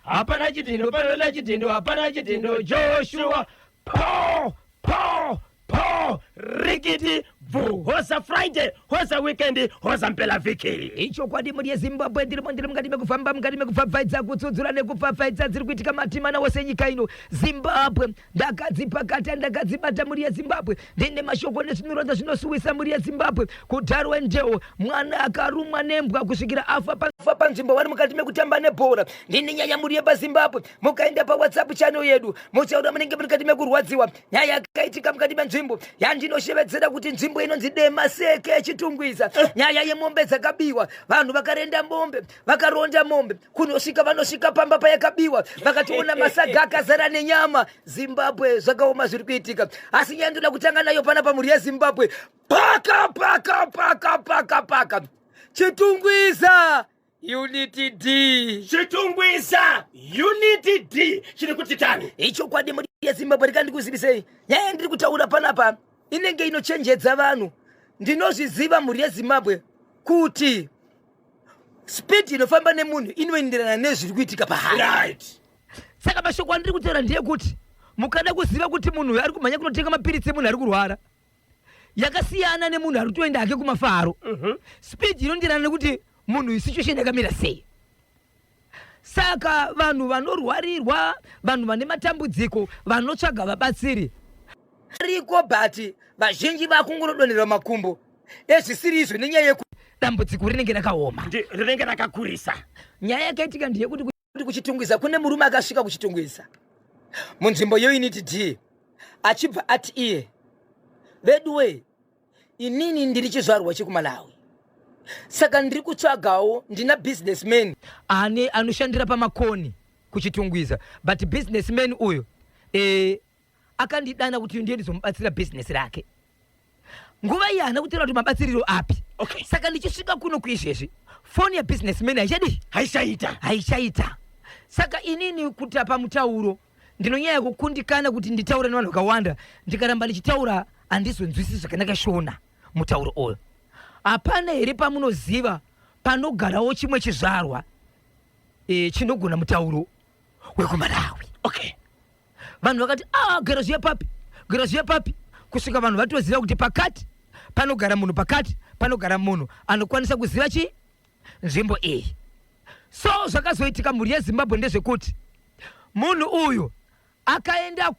hapana chitindo panoda chitindo hapana chitindo Joshua po rikiti vu hosa Friday hosa weekend hosa mpela viki icho kwadi muri Zimbabwe ndiri mukati mekufamba mukati mekupfapfaidza kutsudzura nekupfapfaidza dziri kuitika matimana wose nyika ino Zimbabwe ndakadzipakata ndakadzibata muri Zimbabwe ndine mashoko nezvinhurodza zvinosuwisa muri Zimbabwe kutarwe ndeo mwana akarumwa nembwa kusvikira afa panzvimbo vari mukati mekutamba nebhora ndine nyaya muri yepaZimbabwe mukaenda paWhatsApp channel yedu muchaura munenge mukati mekurwadziwa nyaya yakaitika mukati menzvimbo yandinoshevedzera kuti nzvimbo inonzi Demaseke echitungwiza nyaya yemombe dzakabiwa vanhu vakarenda mombe vakaronda mombe kunosvika vanosvika pamba payakabiwa vakationa masaga akazara nenyama Zimbabwe zvakaoma zviri kuitika asi nyaya ndoda kutanga nayo panapa muri yeZimbabwe paka chitungwiza Unity D chitungwiza Unity D chiri kuti tani icho kwadi muri yeZimbabwe rikandikuzivisei nyaya ndiri kutaura panapa inenge inochenjedza vanhu ndinozviziva muri yeZimbabwe kuti speed inofamba nemunhu inoenderana nezviri kuitika pahari right saka mashoko andiri kutaura ndiye kuti mukada kuziva kuti munhu ari kumhanya kunotenga mapiritsi emunhu ari kurwara yakasiyana nemunhu ari kutoenda hake kumafaro speed inoenderana nekuti munhu situation yakamira sei saka vanhu vanorwarirwa vanhu vane matambudziko vanotsvaga vabatsiri ariko but vazhinji vakungorodonera makumbo ezvisiri izvo nenyaya yekuti dambudziko rinenge rakaoma rinenge rakakurisa nyaya yakaitika ndiye kuti kuchitungwiza kune murume akasvika kuchitungwiza munzvimbo yeUnity D achibva ati iye veduwe inini ndiri chizvarwa chekuMalawi saka ndiri kutsvagawo ndina businessman anoshandira pamakoni kuchitungwiza but businessman uyo akandidana kuti ndiye ndizomubatsira business rake nguva iyi hana kutaura kuti mabatsiriro api okay. Saka ndichisvika kuno kuizvezvi foni yabusinessman haishaita saka inini kuti pamutauro ndinonyanya kukundikana kuti nditaure nevanhu vakawanda ndikaramba ndichitaura handizonzwisi zvakanaka shona mutauro uyu hapana here pamunoziva panogarawo chimwe chizvarwa chinogona mutauro wekuMalawi okay. Vanhu vakati garaziya papi kusvika vanhu vatoziva kuti pakati panogara munhu pakati panogara munhu anokwanisa kuziva nzvimbo iyi so zvakazoitika muri yeZimbabwe ndezvekuti munhu uyu akaenda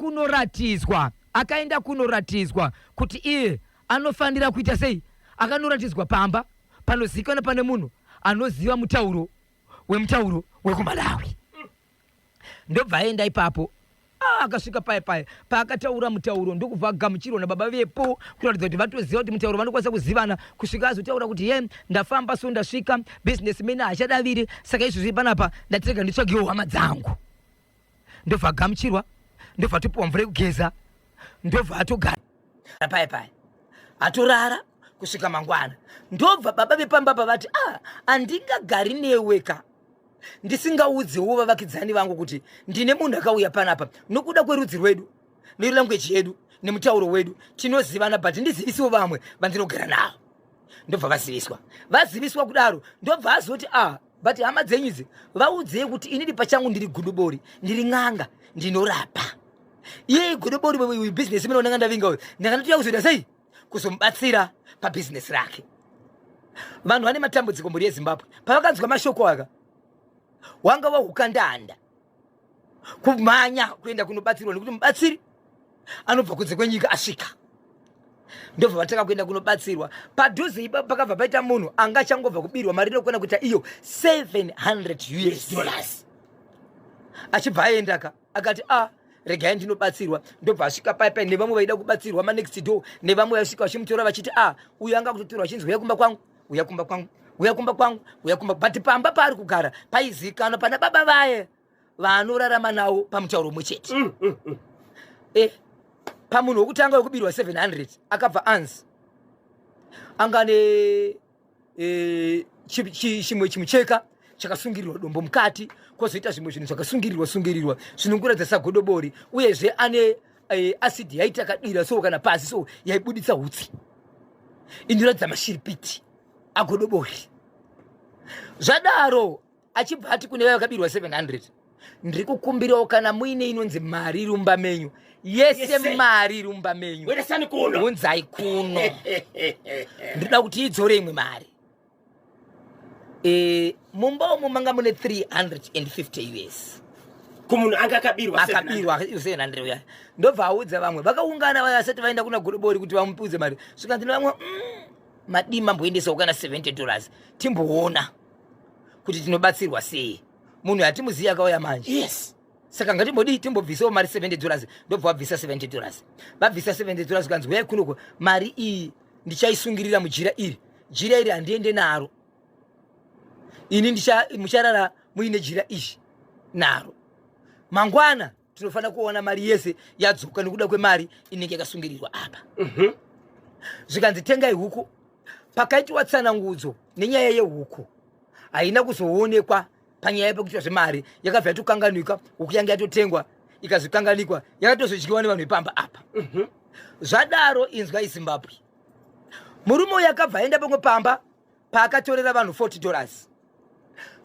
kunoratidzwa kuti iye anofanira kuita sei akanoratidzwa pamba panozivikanwa pane munhu anoziva mutauro wekuMalawi ndobva aenda ipapo akasvika paya paakataura mutauro ndokubva agamuchirwa nababa vepo kuratidza kuti vatoziva kuti mutauro vanokwanisa kuzivana kusvika azotaura kuti ndafamba so ndasvika businessman haachadaviri saka izvozvi panapa ndatirega nditsvagewo hama dzangu ndobva agamuchirwa ndobva atopiwa mvura yekugeza ndobva atogara paya atorara kusvika mangwana ndobva baba vepamba pavati handingagari neweka ndisingaudzewo vavakidzani vangu kuti ndine munhu akauya panapa nokuda kwerudzi rwedu nelanguage yedu nemutauro wedu tinozivana but ndizivisiwo vamwe vandinogara navo ndobva vaziviswa kudaro ndobva azoti but hama dzenyudzi vaudzei kuti inini pachangu ndiri gudubori ndiri n'anga ndinorapa iye gudubori business imene ndanga ndavinga uyu ndangatoya kuzoita sei kuzomubatsira pabusiness rake vanhu vane matambudziko muri yeZimbabwe pavakanzwa mashoko aka wanga wahukandanda kumhanya kuenda kunobatsirwa nekuti mubatsiri anobva kunze kwenyika asvika ndobva vataka kuenda kunobatsirwa padhuze ipa pakabva paita munhu anga achangobva kubirwa mari inokwana kuita iyo $700 achibva aenda akati regai ndinobatsirwa ndobva asvika paya nevamwe vaida kubatsirwa manext door nevamwe vasvika vachimutora vachiti uyu anga kutotorwa achinzi uya kumba kwangu but pamba paari kugara paizikanwa pana baba vaye vanorarama nawo pamutauro mwe chete pamunhu wokutanga wekubirwa 700 akabva anzi angane chimwe chimucheka chakasungirirwa dombo mukati kwozoita zvimwe zvinhu zvakasungirirwa zvinongoratidza sagodobori uyezve ane asidi yaiti akadira so kana pasi so yaibuditsa hutsi inoratidza mashiripiti agodobori zvadaro achibva ati kune vakabirwa 700 ndiri kukumbirawo kana muine inonzi mari rumba menyu yese mari rumba menyu weresani kuno unzai kuno ndinoda kuti idzore imwe mari mumba umu manga mune 350 US kumunhu anga akabirwa 700 uya ndobva audza vamwe vakaungana vasati vaenda kuna godobori kuti vamupudze mari svika ndino vamwe madima mboendesawo kana $70 timboona kuti tinobatsirwa sei munhu hatimuzivi akauya manje yes saka ngatimbodii timbobvisawo mari $70 ndobva vabvisa $70 vabvisa $70 ukanzi uyai kunoko mari iyi ndichaisungirira mujira iri handiende naro ini mucharara muine jira izvi naro mangwana tinofanira kuona mari yese yadzoka nekuda kwemari inenge yakasungirirwa apa zvikanzi tengai huku pakaitwa tsanangudzo nenyaya yehuku haina kuzoonekwa panyaya yepekuitwa zvemari yakabva yatokanganikwa huku yange yatotengwa ikazokanganikwa yakatozodyiwa nevanhu vepamba apa zvadaro inzwa izimbabwe murume uyu akabva aenda pamwe pamba paakatorera vanhu $40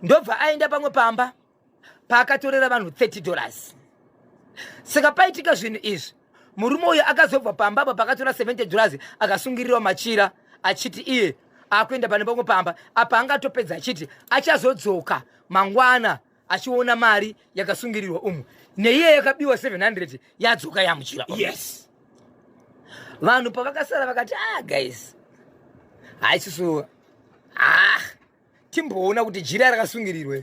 ndobva aenda pamwe pamba paakatorera vanhu $30 saka paitika zvinhu izvi murume uyu akazobva pamba apa paakatora $70 akasungirira machira achiti iye akuenda pane pamwe pamba apa angatopedza achiti achazodzoka mangwana achiona mari yakasungirirwa umu neiye yakabiwa 700 yadzoka yamuchira yes vanhu pavakasara vakati guys haisiso timboona kuti jira rakasungirirwa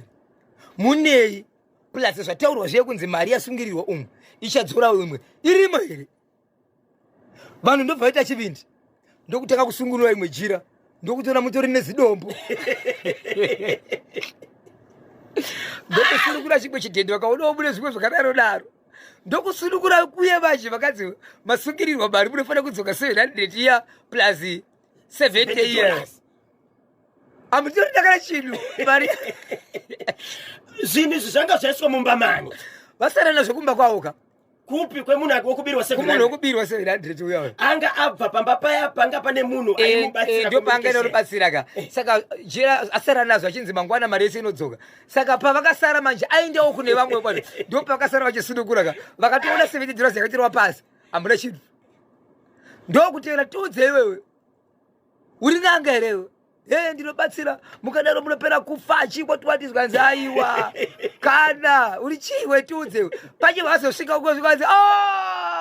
munei plus zvataurwa zviye kunzi mari yasungirirwa umu ichadzora imwe irimo here vanhu ndobva vaita chivindi ndokutanga kusungurira imwe jira ndokutora mutori nezidombo ndokusunukura chimwe chidhende vakaonawo mune zvimwe zvakadaro daro ndokusunukura kuye vazhe vakanzi masungirirwa mari munofanira kudzoka 700 iya plus 70 years amutoridakana chinhu mari zvinhu izvi zvanga zvaiswa mumba mani vasara nazvo kumba kwawoka kupi kwemunhu wokubirwa kumunhu wokubirwa 700 uyayo anga abva pamba paya panga pane munhu aimubatsira ndio panga inorubatsira ka saka jira asara nazvo achinzi mangwana mari yese inodzoka saka pavakasara manje aendawo kune vamwe bwana ndio pavakasara vachisunukura ka vakatoona $70 yakatirwa pasi hamuna chinhu ndokutevera tiudze iwewe uri nanga herewe ndinobatsira mukadaro munopera kufa achikwa twatizwanzi aiwa kana uri chiwe tiudze pachi vazosvika ukozvikanzi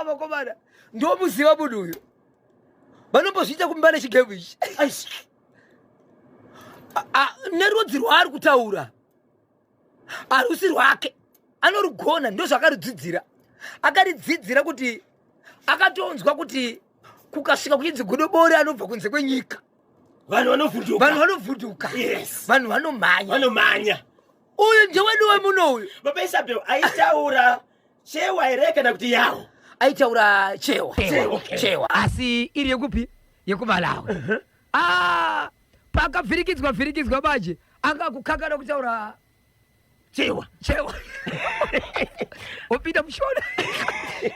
vakomana ndomuziva munhu uyu vanombozviita kumba nechigemu ichi nerudzi rwaari kutaura harusi rwake anorugona ndozvakaridzidzira akaridzidzira kuti akatonzwa kuti kukasvika kuchinzi godobori anobva kunze kwenyika vanhu vanovhunduka vanhu vanomhanya uyu ndewedu wemuno uyu baba isabel aitaura chewa here kana kuti yawo aitaura chewa asi iri yekupi yekumalawi pakavhirikidzwa manje anga kukakana kutaura chewa opinda mushona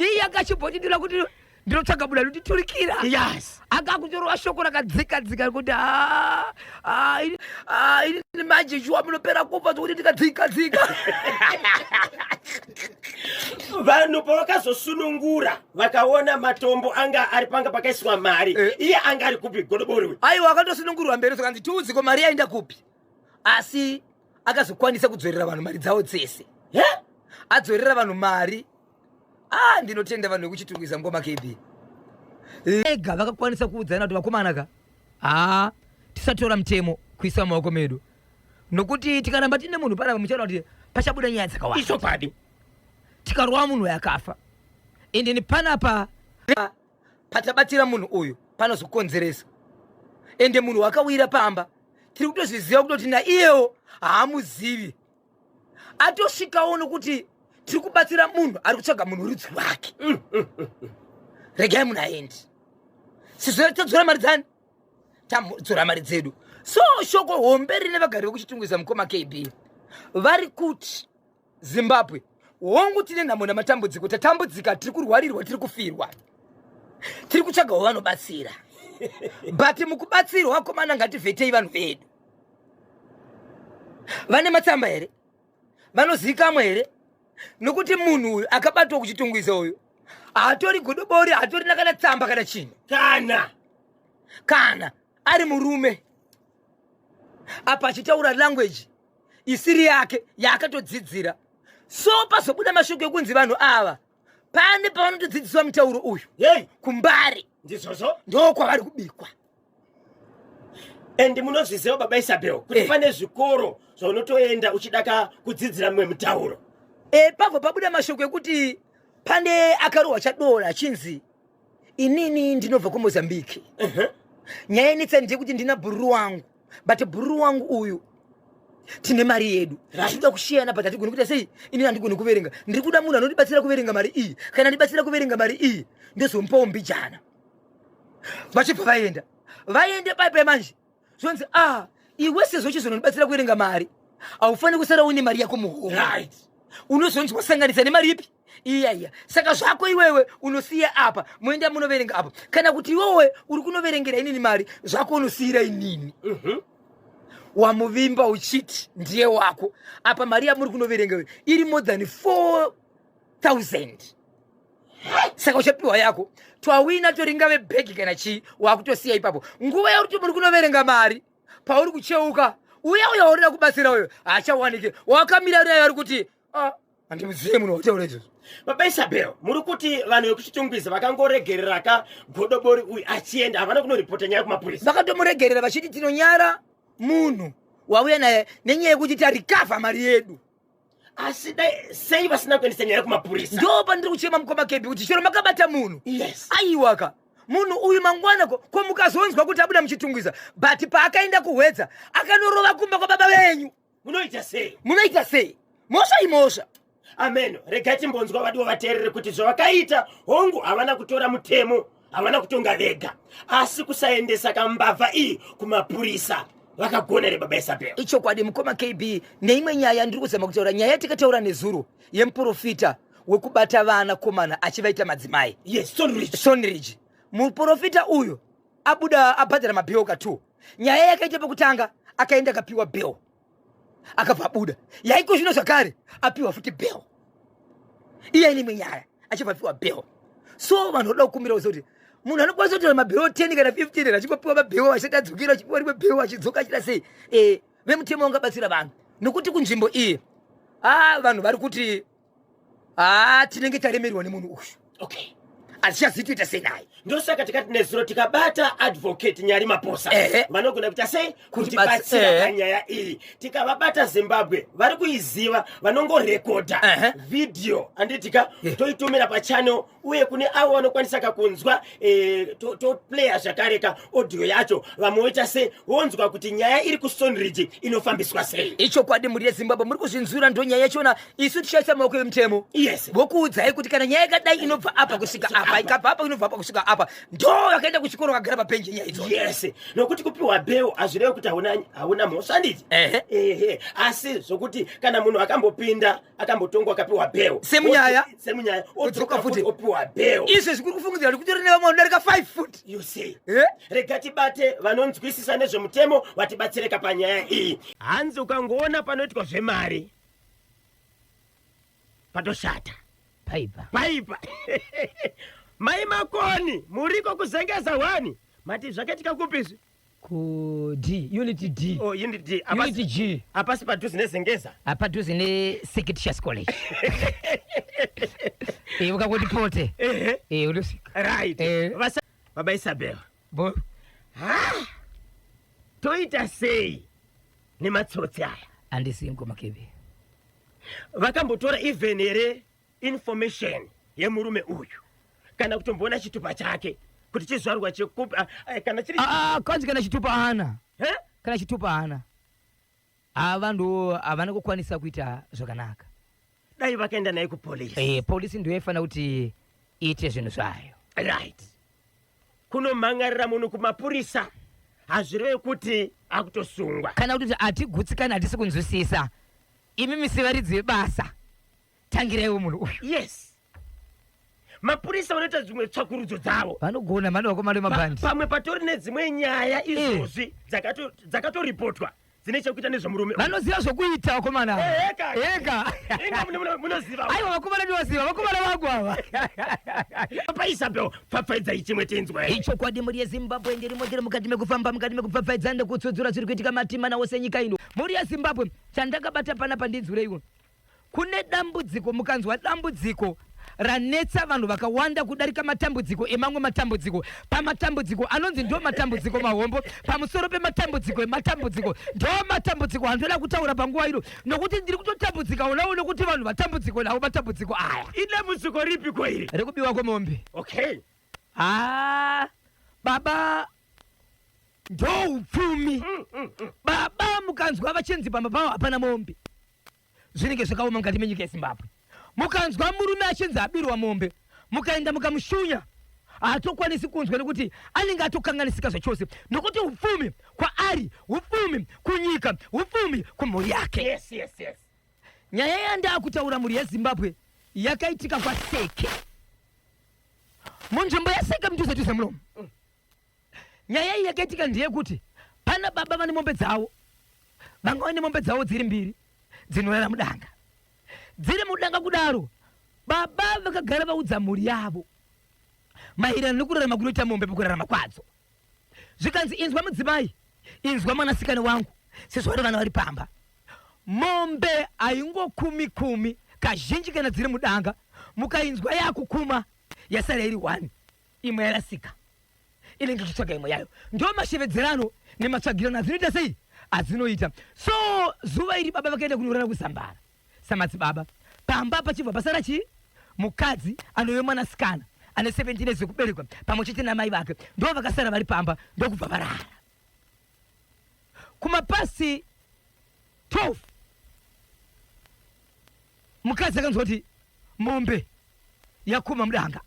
iyi akachibhotidira kuti ndinotsvaga muda notiturikira yes akakutorwa shoko rakadzika kuti ini manje shuwa munopera kufa zvokuti ndikadzika vanhu pavakazosunungura vakaona matombo anga ari panga pakaiswa mari iye anga ari kupi godobori aiwa akatosunungurwa mberi sokanzi tiudziko mari yaenda kupi asi akazokwanisa kudzorera vanhu mari dzavo dzese adzorera vanhu mari ndinotenda vanhu vekuchiturikisa ngoma KB ega vakakwanisa kuudzana kuti vakomanaka tisatora mutemo kuisa mumaoko medu nokuti tikaramba tine munhu panapa muchaona kuti pachabuda nyaya dzakawanda isopadi tikarwa munhu yakafa ende ni panapa patabatira munhu uyu panozokonzeresa ende munhu wakawira pamba tiri kutozviziva kutoti naiyewo haamuzivi atosvikawo nokuti tiri kubatsira munhu ari kutsvaga munhu rudzi rwake regai munhu aendi tadzora mari dzani tadzora mari dzedu so shoko hombe rine vagari vekuchitungwisa mukoma KB vari kuti Zimbabwe hongu tine nhamo namatambudziko tatambudzika tiri kurwarirwa tiri kufirwa tiri kutsvagawo vanobatsira but mukubatsirwa komana ngativhetei vanhu vedu vane matsamba here vanozivikamwe here nokuti munhu uyu akabatwa kuchitungwiza uyu hatori godobori, hatori nakana tsamba kana chini, kana ari murume apa achitaura language isiri yake yaakatodzidzira. So pazobuda mashoko ekunzi vanhu ava pane pavanotodzidziswa mutauro uyu kumbari, ndizvozvo ndo kwavari kubikwa. And munozviziva baba Isabel kuti pane zvikoro zvaunotoenda uchidaka kudzidzira mumwe mutauro. Pabva pabuda mashoko ekuti pane akarohwa chadora achinzi inini ndinobva kuMozambique. Nyaya inetsa ndekuti ndina bhururu wangu, but bhururu wangu uyu tine mari yedu, tinoda kushiyana, but hatigoni kuita sei. Inini handigoni kuverenga, ndiri kuda munhu anondibatsira kuverenga mari iyi. Kana ndibatsira kuverenga mari iyi ndozomupawo mbijana. Vachibva vaende paipai manje zvonzi iwe sezvo chizonondibatsira kuverenga mari haufaniri kusara une mari yako muhomwe, unozonzi wasanganisa nemari ipi iya. Saka zvako iwewe unosiya apa, moenda munoverenga apa. Kana kuti iwewe uri kunoverengera inini mari, zvako unosiyira inini. Wamuvimba uchiti ndiye wako. Apa mari yamuri kunoverenga iri more than 4,000. Saka uchapiwa yako twawina toringave bhegi kana chii, wakutosiya ipapo. Nguva yakuti muri kunoverenga mari, pauri kucheuka uya urida kubatsira uyo hachawanike, wakamira naye ari kuti handimuzive munhu wataura izvozvo. Baba Isabel, muri kuti vanhu vekuchitungwiza vakangoregerera ka godobori uyu achienda, havana kunoripota nyaya kumapurisa? Vakatomuregerera vachiti tinonyara munhu wauya naye nenyaya yekuti tarikavha mari yedu. Asi dai sei vasina kuendesa nyaya kumapurisa? Ndo pandiri kuchema mukoma kepi kuti chero makabata munhu. Yes. Aiwaka munhu uyu mangwana ko mukazonzwa kuti abuda muchitungwiza, but paakaenda kuhwedza akanorova kumba kwa baba venyu. Munoita sei? Munoita sei? Mosha imosha. Amen. Regai timbonzwa vadiwa vateerere kuti zvavakaita hongu havana kutora mutemo, havana kutonga vega, asi kusaendesa kambavha iyi kumapurisa. Vakagona re baba Isabel. Icho kwadi mukoma KB neimwe nyaya ndiri kuzama kutaura, nyaya yatikataura nezuro yemuprofita wekubata vana komana achivaita madzimai. Yes, Sonridge. Muprofita uyu abuda abhadhara mabheo katu. Nyaya yakaita pakutanga akaenda akapiwa bheo, akabva abuda. Yaiko zvino zvakare apiwa futi bheo. Iya imwe nyaya achivapiwa bheo. So vanhu voda kukumbira kuti munhu anokwanisa kutora mabheo 10 kana 15 achipiwa mabheo asati adzokera achipiwa rimwe bheo achidzoka achita sei. Vemutemo vangabatsira vanhu nokuti kunzvimbo iyi vanhu vari kuti tinenge taremerwa nemunhu uyu. Okay. Atichazitoita sei naye. Ndosaka tikati nezuro tikabata advocate Nyari Maposa vanogona kuita sei kutibatsira panyaya iyi. Tikavabata Zimbabwe vari kuiziva, vanongorekodha video anditika toitumira pachannel, uye kune avo vanokwanisa kakunzwa toplaya zvakareka audio yacho, vamoita sei vonzwa kuti nyaya iri kuStonridge inofambiswa sei. Icho kwadi muri yeZimbabwe muri kuzvinzura ndo nyaya yachona. Isu tishaisa maoko emutemo. Yes. Vokuudzai kuti kana nyaya yakadai inobva apa kusvika apa, ikabva apa inobva apa kusvika apa, ndo yakaenda kuchikoro kagara pabenji nyaya idzo. Yes. Nokuti kupiwa bheo hazvirevi kuti hauna mhosva handiti? Asi zvokuti kana munhu akambopinda akambotongwa akapiwa bheo semunyaya odzoka futi opiwa bheo, izvo zvikuri kufungidzira kuti kutori nevamwe vanodarika 5 foot. You see. Rega tibate vanonzwisisa nezvemutemo vatibatsereka panyaya iyi. Hanzi ukangoona panoitwa zvemari patoshata paipa mai Makoni muriko kuzengeza wani mati zvakatika kupizvi ku D, unit D. Unit D. Unit G. Apasi padhuze nezengeza? Padhuze neSecretariat College. Ukangoti pote. Unosvika. Right. Baba Isabel. Toita sei nematsotsi aya? Handisi ngoma kebe. Vakambotora even here information yemurume uyu kana kutomboona chitupa chake kuti chizvarwa chekupa kana chiri kanzi kana chitupa hana. Kana chitupa hana. Vanhu havana kukwanisa kuita zvakanaka. Dai vakaenda naye kupolisi. Polisi ndiyo yaifana kuti iite zvinhu zvayo. Right. Kunomhangarira munhu kumapurisa hazvirevi kuti akutosungwa. Kana kuti hatigutsikana, hatisi kunzwisisa. Imi misivaridzi vebasa, tangiraiwo munhu uyu. Yes. Mapurisa vanoita dzimwe tsvakurudzo dzavo. Vanogona mani wako mari mabhandi. Pamwe patori nedzimwe nyaya izvozvi dzakatoripotwa zvinechekuita nezvemurume vanoziva zvokuita vakomana ega munoziva aiwa vakomana ndinoziva vakomana vangu ava paisabel pfapfaidzai chimwe tinzwe icho kwadi muri yezimbabwe ndirimo ndiri mukati mekufamba mukati mekupfapfaidza ndekutsudzura zviri kuitika matimana wose nyika ino muri yezimbabwe chandakabata panapa ndinzwireiwo kune dambudziko mukanzwa dambudziko ranetsa vanhu vakawanda kudarika matambudziko emamwe matambudziko pamatambudziko anonzi ndo matambudziko mahombo pamusoro pematambudziko ematambudziko ndo matambudziko andoda kutaura panguva ino nokuti ndiri kutotambudzika unawo nokuti vanhu vatambudziko navo matambudziko aya idambudziko ripi kwairi rekubiwa kwemombe okay baba ndo upfumi baba mukanzwa vachenzi pamba pavo hapana mombe zvinenge zvakaoma mukati menyika yezimbabwe mukanzwa murume achinzi abirwa mombe mukaenda mukamushunya haatokwanisi kunzwa nekuti anenge atokanganisika zvachose nokuti upfumi kwaari upfumi kunyika upfumi kumhuri yake nyaya yandakutaura mhuri yezimbabwe yakaitika kwaseke munzvimbo yaseke mudhuze munomu nyaya iyi yakaitika ndeyekuti pana baba vane mombe dzavo vanga vane mombe dzavo dziri mbiri dzinorara mudanga dziri mudanga kudaro baba vakagara vaudza mhuri yavo maererano nekurarama kunoita mombe pakurarama kwadzo zvikanzi inzwa mudzimai inzwa mwanasikana wangu sezvo vari vana vari pamba mombe aingokumi kazhinji kana dziri mudanga mukainzwa yakukuma yasara iri 1 imwe yarasika inenge ichitsvaga imwe yayo ndo mashevedzerano nematsvagirano azvinoita sei azvinoita so zuva iri baba vakaenda kunorara kuzambara samadzibaba pamba pachibva pasara chii mukadzi anowe mwanasikana ane 17 years yekuberekwa pamwe chete namai vake ndo vakasara vari pamba ndokubva varara kumapasi 12 mukadzi akanzwa kuti mombe yakuma mudanga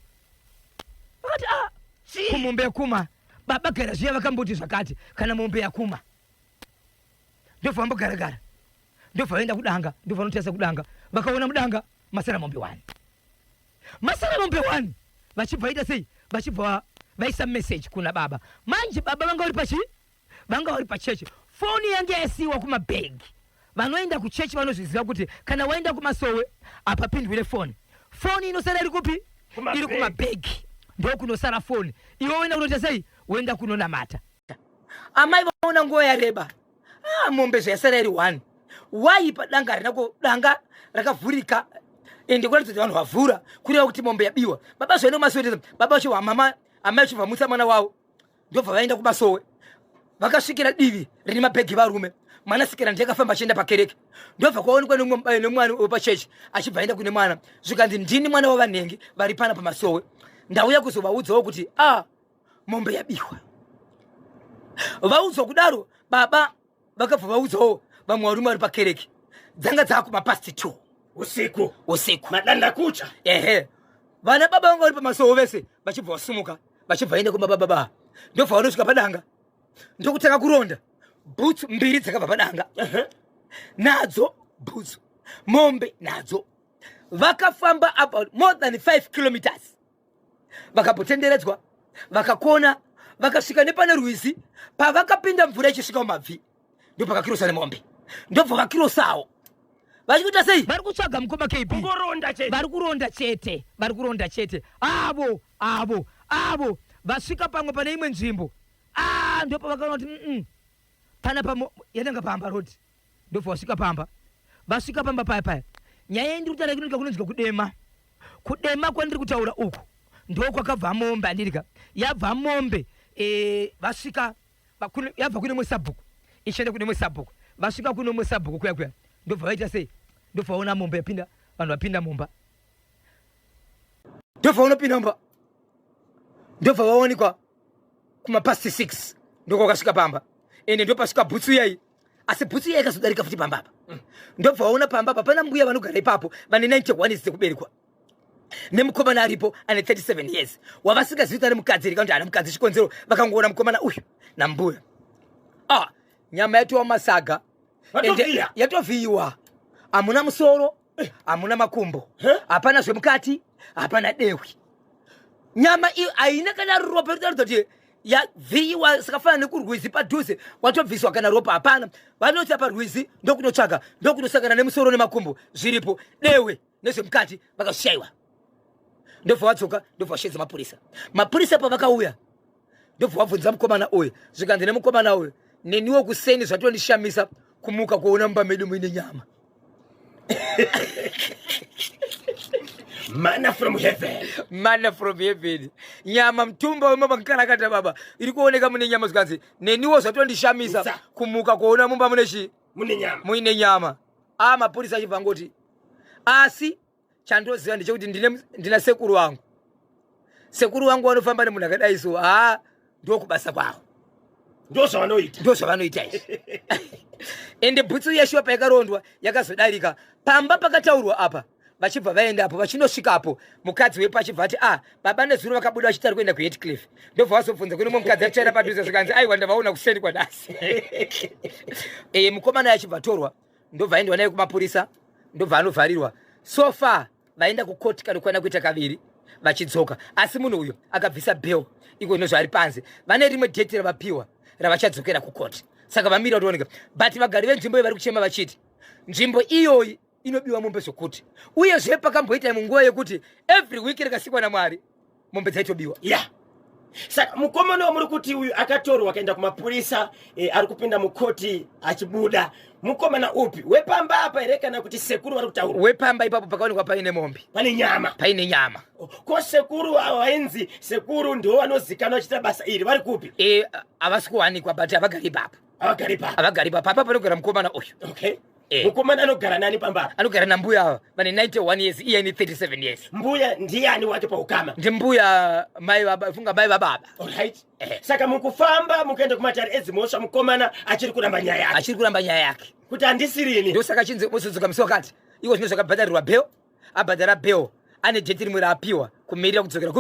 vakati kumombe yakuma baba gara zviya vakamboti zvakati kana mombe yakuma ndobva vambogaragara ndobva vaenda kudanga ndobva vanotesa kudanga vakaona mudanga masara mombe 1 vachibva ita sei vachibva vaisa message kuna baba manje baba vanga vari pachechi foni yange yasiwa kumabhegi vanoenda kuchechi vanozviziva kuti kana waenda kumasowe apapindwire foni inosara iri kupi iri kumabhegi ndo kunosara foni iwe woenda kunoita sei woenda kunonamata amai vaona nguva yareba mombe zvayasara iri 1 waipa danga rinako danga rakavhurika ende kuratidza kuti vanhu vavhura kureva kuti mombe yabiwa baba zvaenda kumasowe baba vachiwa mama amai vachibva mutsa mwana wavo ndobva vaenda kumasowe vakasvikira divi rine mabhegi varume mwanasikana ndiyakafamba achienda pakereke ndobva kwaonekwa nemwana wepachechi achibva aenda kune mwana zvikanzi ndini mwana wavanhengi vari pana pamasowe ndauya kuzovaudzawo kuti mombe yabiwa vaudzwa kudaro baba vakabva vaudzawo vamwe varume vari pakereke dzanga dzakumapasti 2 usiku madanda kucha vana baba vanga vari pamasowo vese vachibva vasumuka vachibva enda kumababa ndobva vanosvika padanga ndokutanga kuronda bhutsu 2 dzakabva padanga nadzo bhutsu mombe nadzo vakafamba about more than 5 kilometers vakabotenderedzwa vakakona vakasvika nepane rwizi pavakapinda mvura ichisvika mumabvi ndopakakirosa nemombe ndobva vakirosawo vachikuita sei vari kutsvaga mukoma kp vari kuronda chete avo vasvika pamwe pane imwe nzvimbo ndopa vakaona kuti pana pamo yananga pamba rodi ndobva vasvika pamba paya nyaya yendiri kutaura inoita kunonzika kudema kwandiri kutaura uku ndo kwakabva mombe andirika yabva mombe vasvika yabva kune mwe sabhuku ichienda kune mwe sabhuku vasvika kune mwe sabhuku kuya ndobva vaita sei ndobva vaona mombe yapinda vanhu vapinda mumba ndobva vanopinda mumba ndobva vaonekwa kumapasti 6 ndokwakasvika pamba ende ndopasvika bhutsu yai asi bhutsu yai ikazodarika futi pambapa ndobva vaona pambapa pana mbuya vanogara ipapo vane 91 years dzekuberekwa nemukomana aripo ane 37 years wavasingazivita nemukadzi rika kuti ana mukadzi chikonzero vakangoona mukomana uyu nambuya nyama yatova masaga yatovhiyiwa hamuna musoro hamuna makumbo hapana zvemukati hapana dehwi nyama iyo haina kana ropa ritaridza kuti ya viwa sakafana nekurwizi padhuze watobviswa kana ropa hapana. Vanoti apa rwizi ndokunotsvaga ndokunosangana nemusoro nemakumbo zviripo dewe nezvemukati vakashaiwa. Ndobva wadzoka ndobva washedza mapurisa pavakauya ndobva wabvunza mukomana uyu zvikanzi nemukomana uyu neniwo kuseni zvatondishamisa kumuka kuona mumba medu muine nyama. Manna from heaven. Manna from heaven. Nyama mtumba wemama nkarakata baba iri kuoneka mune nyama zvikanzi neniwo zvatondishamisa kumuka kuona mumba muine nyama. Mapurisa achibva ngoti asi chandoziva ndechekuti ndina sekuru wangu vanofamba nemunhu akadai so ndokubasa kwavo ndozvavanoita izvi. Ende bhutsu yeshopa yakarondwa yakazodarika pamba pakataurwa apa vachibva vaendapo vachinosvikapo mukadzi wepo achibva ati baba nezuro vakabuda vachitari kuenda kuHeathcliff. Ndobva vazobvunza kune mumwe mukadzi achaira padhuze zvikanzi aiwa ndavaona kuseni kwadasi. Mukomana achibva atorwa ndobva aendwa naye kumapurisa ndobva anovharirwa. So far vaenda kukoti kanokwana kuita kaviri vachidzoka asi munhu uyo akabvisa bail iko inozvari panze. Vane rimwe dheti ravapiwa ravachadzokera kukoti saka vamira kutooneka but vagari venzvimbo vari kuchema vachiti nzvimbo iyoyi inobiwa mombe zvokuti uyezve pakamboita munguva yekuti every week rakasikwa naMwari mombe dzaitobiwa. Saka mukomana wamuri kuti uyu akatorwa akaenda kumapurisa ari kupinda mukoti achibuda mukomana upi wepamba apa ere kana kuti sekuru vari kutaura? Wepamba ipapo pakaonekwa paine mombe paine nyama. Ko sekuru vainzi sekuru ndo vanozikanwa vachita basa iri vari kupi? Havasi kuwanikwa but havagari ipapo. Havagari ipapo apa panogara mukomana uyu. Okay. Mukomana anogara nani pamba? Anogara nambuya ava vane 91 years iye ni 37 years. Mbuya ndiani wake paukama? Ndimbuya mai vababa. Alright. Saka mukufamba mukaenda kumatari edzimhosva mukomana achiri kuramba nyaya yake. Kuti handisirini. Ndosaka chinzi musudzuka musi wakati iwo zvino zvakabhadharirwa bail abhadhara bail ane dheti rimwe raapiwa kumirira kudzokera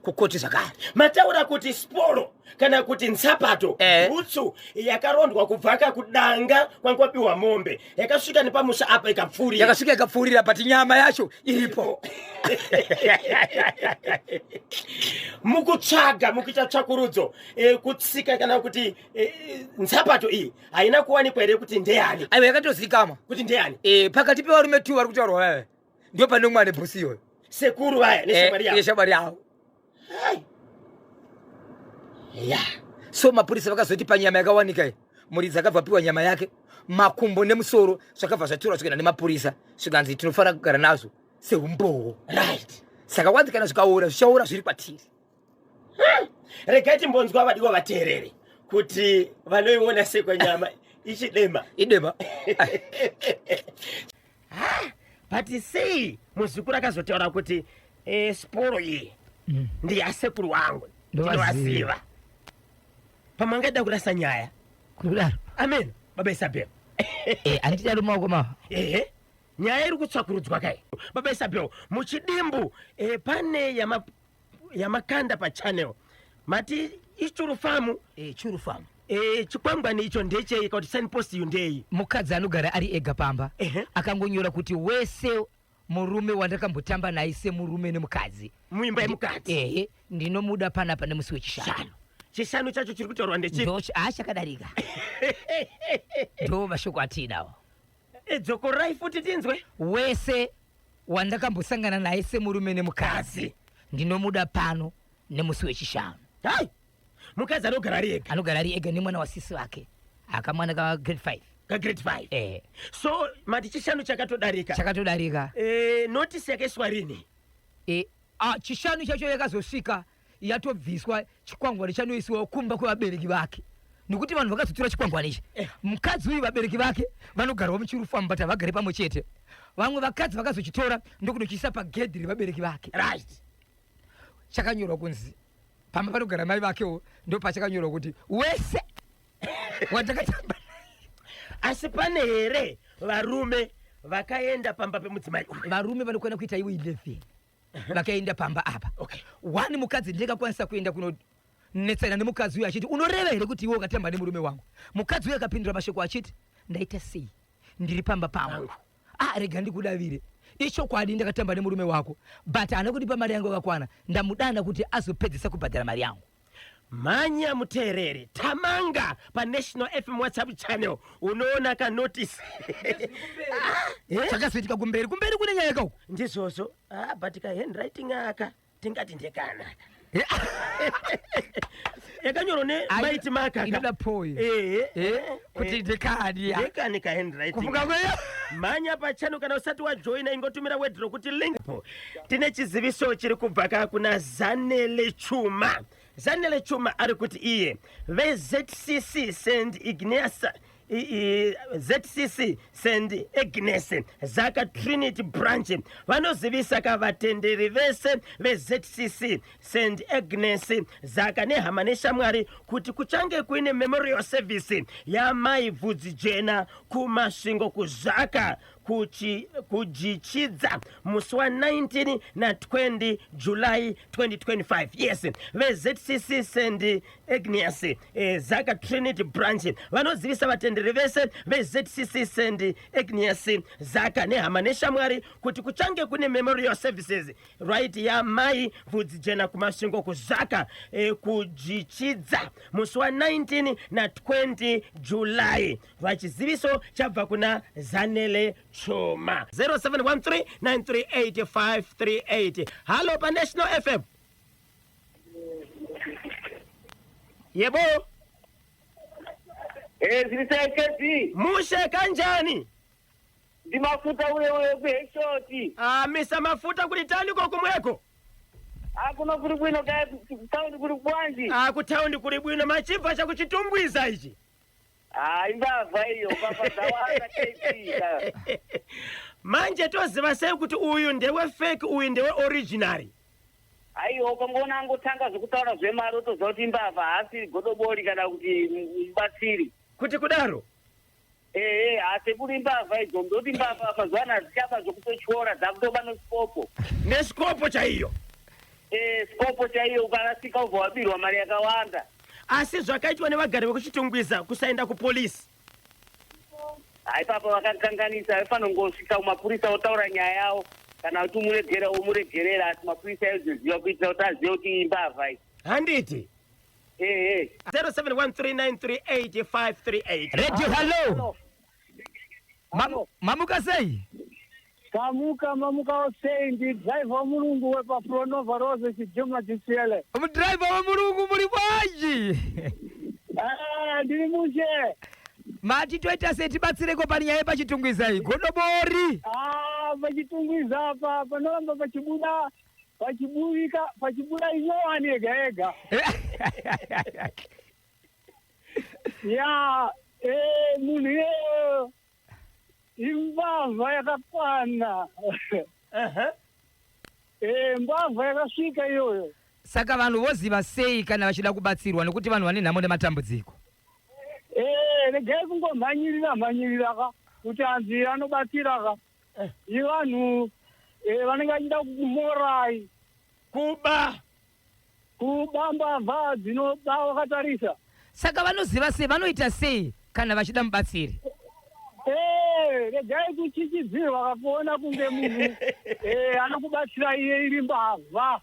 kukoti zvakare. Mataura kuti sporo kana kuti nsapato bhutsu yakarondwa kubva kudanga kwapiwa mombe yakasvika nepamusha apa ikapfuurira but nyama yacho iripo. Mukutsvaga mukuita tsvakurudzo kutsika kana kuti nsapato iyi haina kuwanikwa ere kuti ndeyani? Aiwa yakatozikama kuti ndeyani. Pakati pevarume 2 vari kutaurwa vaya ndio pane umwe ane bhusi iyoyo sekuru vaya neshamwari yavo. So mapurisa vakazoti panyama yakawanika muridzi akabva apiwa nyama yake makumbo nemusoro zvakabva zvatorwa zvikaenda nemapurisa zvikanzi tinofanira kugara nazvo seumbowo. Saka wanzi kana zvikaora zvichaora zviri kwatiri. Regai timbonzwa vadiwa vateereri kuti vanoiona sekwanyama ichidema idema. But sei muzukuru akazotaura kuti sporo iyi ndiyasekuru wangu ndinovaziva pamangaida kurasa nyaya kudaro. Amen. Baba Isabel. Andidaro maoko mawa. Nyaya iri kutsvakurudzwa kai Baba Isabel muchidimbu pane yamakanda pachannel mati ichurufamu churufamu chikwangwani icho ndechei kuti signpost iyo ndei? Mukadzi anogara ari ega pamba akangonyora kuti wese murume wandakambotamba naye semurume nemukadzi muimba yemukadzi ndinomuda panapa nemusi wechishanu. Chishanu chacho chiri kutaurwa ndechi? Chakadarika. Ndo mashoko atinawo. Dzoko rai futi tinzwe. Wese wandakambosangana naye semurume nemukadzi ndinomuda pano nemusi wechishanu. Mukadzi anogara ari ega nemwana wasisi wake akamwana ka grade 5. Grade 5. So mati chishanu chakatodarika. Notice yakaiswa rini? Chishanu chacho yakazosvika yatobviswa chikwangwani chanoiswa kumba kwevabereki vake nekuti vanhu vakazotora chikwangwani ichi. Mukadzi uyu vabereki vake vanogarawo muchirufamu but havagari pamwe chete. Vamwe vakadzi vakazochitora ndokunochiisa pagedhi revabereki vake. Chakanyorwa kunzi pamba panogara mai vakewo ndo pachakanyorwa kuti wese wandakatamba. Asi pane here varume vakaenda pamba pemudzimai? Varume vanokwenda kuita iwo 11 vakaenda pamba apa. Wani mukadzi ndingakwanisa kuenda kunonetsana nemukadzi uyu achiti unoreva here kuti iwe wakatamba nemurume wangu? Mukadzi uyu akapindura mashoko achiti ndaita sei ndiri pamba pangu. Rega ndikudavire ichokwadi ndakatamba nemurume wako but ana kuti pa mari yangu yakakwana ndamudana kuti azopedzisa kubhadhara mari yangu. manya muterere tamanga pa National FM WhatsApp channel unoona ka notice chakasvitika kumberi kune nyaya yakau ndizvozvo but ka handwriting aka tingati ndekana yakanyoro ne mighty marker inoda poi kuti ndekani ndekani ka handwriting kufunga kweyo manya pa channel kana usati wajoina ingotumira wedro kuti link tine chiziviso chiri kubva kuna Zanele Chuma ari kuti iye ve-ZCC St Ignace ZCC St Agnes Zaka Trinity Branch vanozivisa kavatenderi vese ve-ZCC St Agnes Zaka nehama neshamwari kuti kuchange kuine memorial service yamai Vhudzi Jena kumasvingo kuzvaka kujichidza musi wa 19 na 20 July 2025. Yes, ve-ZCC St Agnes Zaka Trinity Branch vanozivisa vatenderi vese ve-ZCC St Agnes Zaka nehama neshamwari kuti kuchange kune memorial services right ya mai Vhudzi Jena kumasvingo kuzvaka kujichidza musi wa 19 na 20 July. Vachiziviso chabva kuna Zanele Chuma 0713938538. Hello pa National FM. Yebo. Ziliseketi. Mushe kanjani? Ndi mafuta ule kuheshoti. Misa mafuta kulitani kwa kumweko? Kuna kuli bwino kaya kutaundi kuli bwanji. Kutaundi kuli bwino machifa cha kuchitumbwiza ichi. Imbava hiyo papa zawaka keipika. Manje toziva sei kuti uyu ndewe fake uyu ndewe original. Aiyo pangona angotanga zvekutaura zvemari otoziva kuti imbava hasi godobori kana kuti mubatsiri. Kuti kudaro? Asi kuri imbava idzo ndoti imbava pazwana dzichapa zvekutotyora dzakutoba nesikopo. Nesikopo chaiyo? Sikopo chaiyo ukarasika ubva wabirwa mari yakawanda. Asi zvakaitwa nevagari vekuchitungwiza kusaenda kupolisi. Papa vakakanganisa vafanongosvika kumapurisa otaura nyaya yavo kana kuti umuregerera asi mapurisa aizoziva kuitira kuti azive kuti imbavha iyi. Handiti? 0713938538. Radio hello. Mamuka sei? Mamuka osei ndi driver wa mulungu wepa Pronova Rose chijuma chisele. Driver wa mulungu muli bwanji? Ndiri mushe. Mati toita seti batsireko pani nyaya pachitungwiza iyi godobori. Pachitungwiza apa panoramba pachibuda inyowani ega. Ya munhu yeyo imbavha yakakwana. Mbavha yakasvika iyoyo. Saka vanhu voziva sei kana vachida kubatsirwa nekuti vanhu vane nhamo nematambudziko? Regai kungomhanyirira ka kuti anzi anobatsira ka. Ivanhu vanenge vachida kumorai. Kuba mbavha dzinoba wakatarisa. Saka vanoziva sei vanoita sei kana vachida mubatsiri? Regai kuchichidzirwa kakuona kunge munhu anokubatsira iye iri mbavha.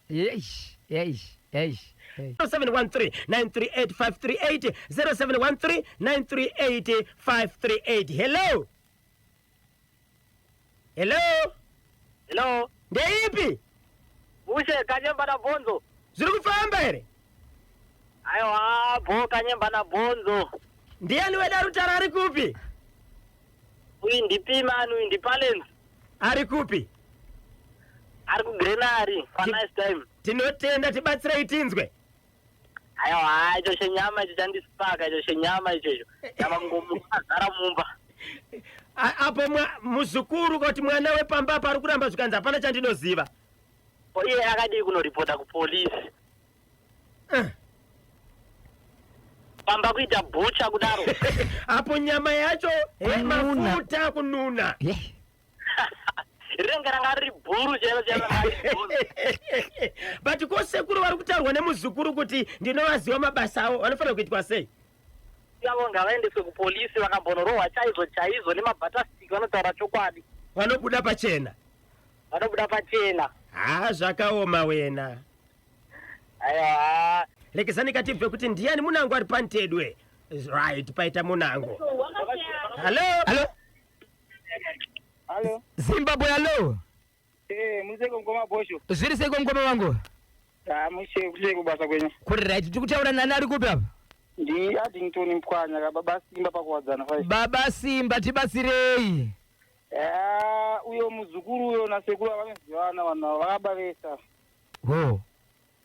0713938538 0713938538. Hello. Ndeipi? Mushe kanyemba na bonzo. Zviri kufamba here? Aiwa kanyemba na bonzo. Ndiani weda rutara ari kupi? Uyu ndipimani uyu ndipalens. Ari kupi? Ari kugrenari for nice time. Tinotenda tibatsirei tinzwe. Aiwa icho chenyama icho chandisipaka icho chenyama ichocho. Nyama ngomuzara mumba. Apo muzukuru kuti mwana wepamba apa ari kuramba zvikanzi hapana chandinoziva. Iye akadii kunoripota kupolisi. Pamba kuita bhucha kudaro. Apo nyama yacho mafuta kununa. Renga ranga riri bhuru chero. But ko sekuru vari kutaurwa nemuzukuru kuti ndinovaziva mabasa avo vanofanira kuitwa sei? Yavo ngavaendeswe kupolisi vakambonorohwa chaizo nemabhatasitiki vanotaura chokwadi. Vanobuda pachena. Zvakaoma wena. Aiwa. lekezani katibve kuti ndiyani munango ari pantedwe. Right, paita munango. Hello. Zimbabwe hello. Museko ngoma bosho. Zviri seko mukoma wangu. Museko basa kwenye. Kuri right tikutaura nani ari kupi apa? Ndi Addington Mkwanya ka Baba Simba pakuwadzana fai. Baba Simba tibatsirei. Uyo muzukuru uyo na sekuru vanoziwana vanhu vakabavesa. Wo.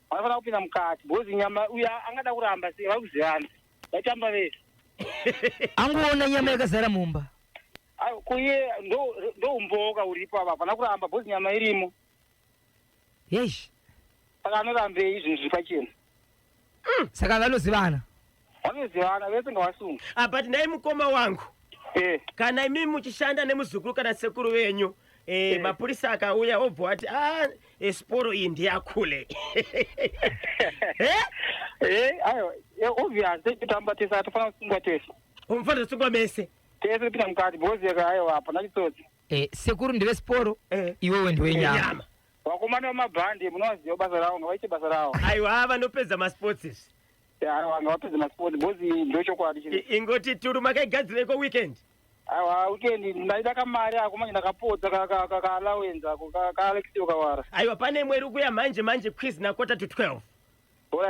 Vanofana kupinda mukati bhozi nyama uya angada kuramba sei vakuzivana. Vachamba vesa. Angoona nyama yakazara mumba. Kuye ndo umboka uripo apa pana kuramba bhozi nyama irimo. Yesh. Saka anorambe izvi zviri pachena. Saka vanozivana. Vanozivana vese ngavasunga. But naye mukoma wangu. Kana imi muchishanda nemuzukuru kana sekuru wenyu mapurisa akauya obva ati sporo iyi ndiyakule. Ayo obvious titamba tesa tofana kusunga tese. Umfana kusunga mese. Tese pita mukati bhozi yakayo apa nachitsotsi. Sekuru ndiwe sporo iwewe ndiwe nyama. Wakomana vamabhandi munoziva basa ravo ngavaite basa ravo. Aiwa vanopedza masports. Vanga vapedza masports bhozi ndochokwadi chiri. Ingoti turu makaigadzireko weekend. Aiwa weekend ndaida kamari akomanya ndakapodza kalawenza kaalexiwo kawara. Aiwa pane imwe iri kuya manje quiz na 11:45.